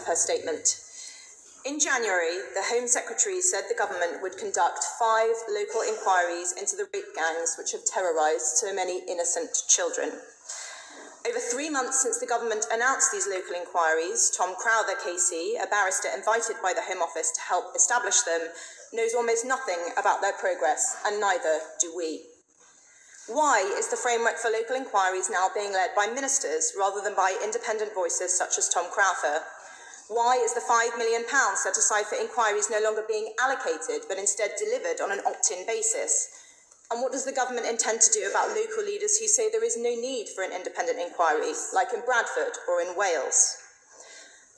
of her statement. In January, the Home Secretary said the government would conduct 5 local inquiries into the rape gangs which have terrorised so many innocent children. Over 3 months since the government announced these local inquiries, Tom Crowther KC, a barrister invited by the Home Office to help establish them, knows almost nothing about their progress, and neither do we. Why is the framework for local inquiries now being led by ministers rather than by independent voices such as Tom Crowther? Why is the £5 million set aside for inquiries no longer being allocated, but instead delivered on an opt-in basis? And what does the government intend to do about local leaders who say there is no need for an independent inquiry, like in Bradford or in Wales?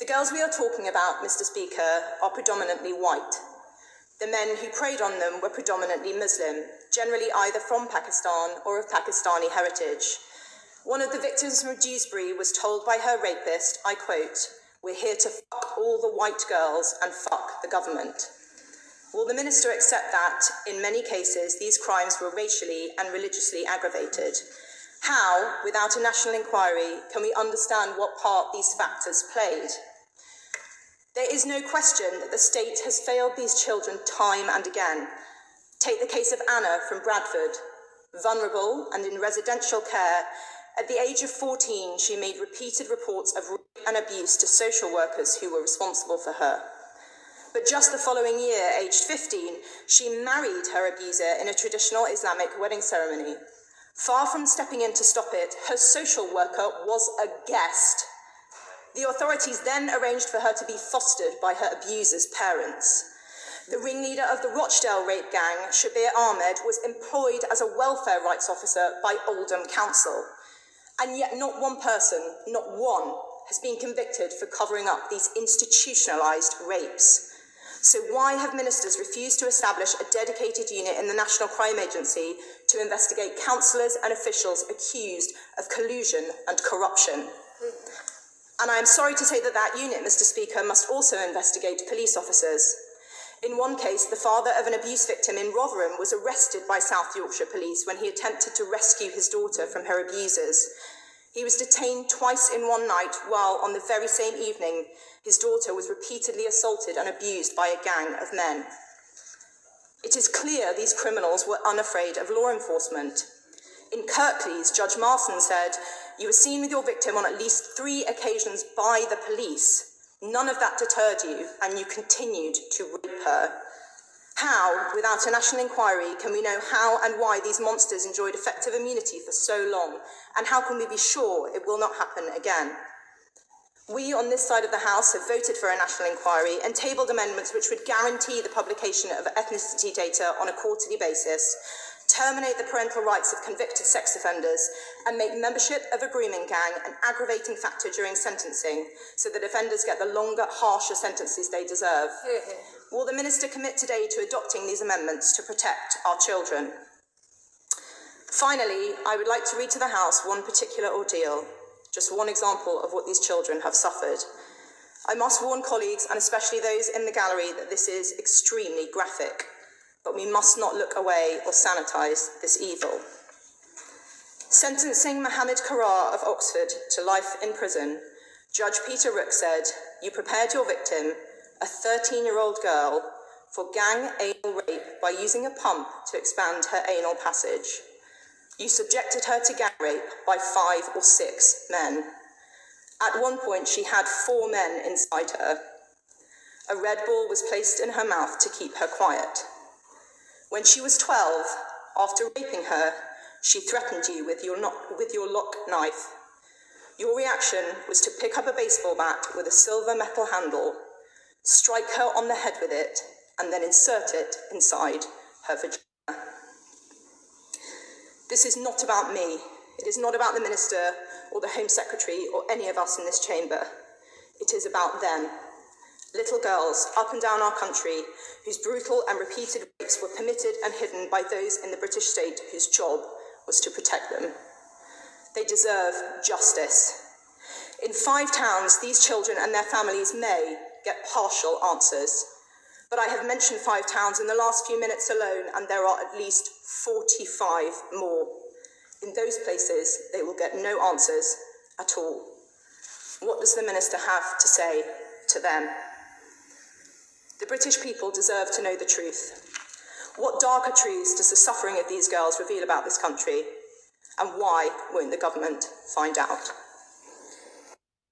The girls we are talking about, Mr. Speaker, are predominantly white. The men who preyed on them were predominantly Muslim, generally either from Pakistan or of Pakistani heritage. One of the victims from Dewsbury was told by her rapist, I quote, "We're here to fuck all the white girls and fuck the government." Will the minister accept that, in many cases, these crimes were racially and religiously aggravated? How, without a national inquiry, can we understand what part these factors played? There is no question that the state has failed these children time and again. Take the case of Anna from Bradford. Vulnerable and in residential care, at the age of 14, she made repeated reports of rape and abuse to social workers who were responsible for her. But just the following year, aged 15, she married her abuser in a traditional Islamic wedding ceremony. Far from stepping in to stop it, her social worker was aghast. The authorities then arranged for her to be fostered by her abuser's parents. The ringleader of the Rochdale rape gang, Shabir Ahmed, was employed as a welfare rights officer by Oldham Council. And yet not one person, not one, has been convicted for covering up these institutionalised rapes. So why have ministers refused to establish a dedicated unit in the National Crime Agency to investigate councillors and officials accused of collusion and corruption? And I am sorry to say that that unit, Mr. Speaker, must also investigate police officers. In one case, the father of an abuse victim in Rotherham was arrested by South Yorkshire Police when he attempted to rescue his daughter from her abusers. He was detained twice in one night while, on the very same evening, his daughter was repeatedly assaulted and abused by a gang of men. It is clear these criminals were unafraid of law enforcement. In Kirklees, Judge Marson said, "You were seen with your victim on at least 3 occasions by the police. None of that deterred you, and you continued to rape her." How, without a national inquiry, can we know how and why these monsters enjoyed effective immunity for so long? And how can we be sure it will not happen again? We on this side of the House have voted for a national inquiry and tabled amendments which would guarantee the publication of ethnicity data on a quarterly basis, terminate the parental rights of convicted sex offenders, and make membership of a grooming gang an aggravating factor during sentencing so that offenders get the longer, harsher sentences they deserve. Will the Minister commit today to adopting these amendments to protect our children? Finally, I would like to read to the House one particular ordeal, just one example of what these children have suffered. I must warn colleagues, and especially those in the gallery, that this is extremely graphic, but we must not look away or sanitise this evil. Sentencing Mohammed Karar of Oxford to life in prison, Judge Peter Rook said, "You prepared your victim, a 13-year-old girl, for gang anal rape by using a pump to expand her anal passage. You subjected her to gang rape by 5 or 6 men. At one point, she had 4 men inside her. A Red Bull was placed in her mouth to keep her quiet. When she was 12, after raping her, she threatened you with your lock knife. Your reaction was to pick up a baseball bat with a silver metal handle, strike her on the head with it, and then insert it inside her vagina." This is not about me. It is not about the Minister or the Home Secretary or any of us in this chamber. It is about them. Little girls up and down our country whose brutal and repeated rapes were permitted and hidden by those in the British state whose job was to protect them. They deserve justice. In 5 towns, these children and their families may get partial answers. But I have mentioned 5 towns in the last few minutes alone, and there are at least 45 more. In those places, they will get no answers at all. What does the Minister have to say? to them. The British people deserve to know the truth. What darker truths does the suffering of these girls reveal about this country? And why won't the government find out?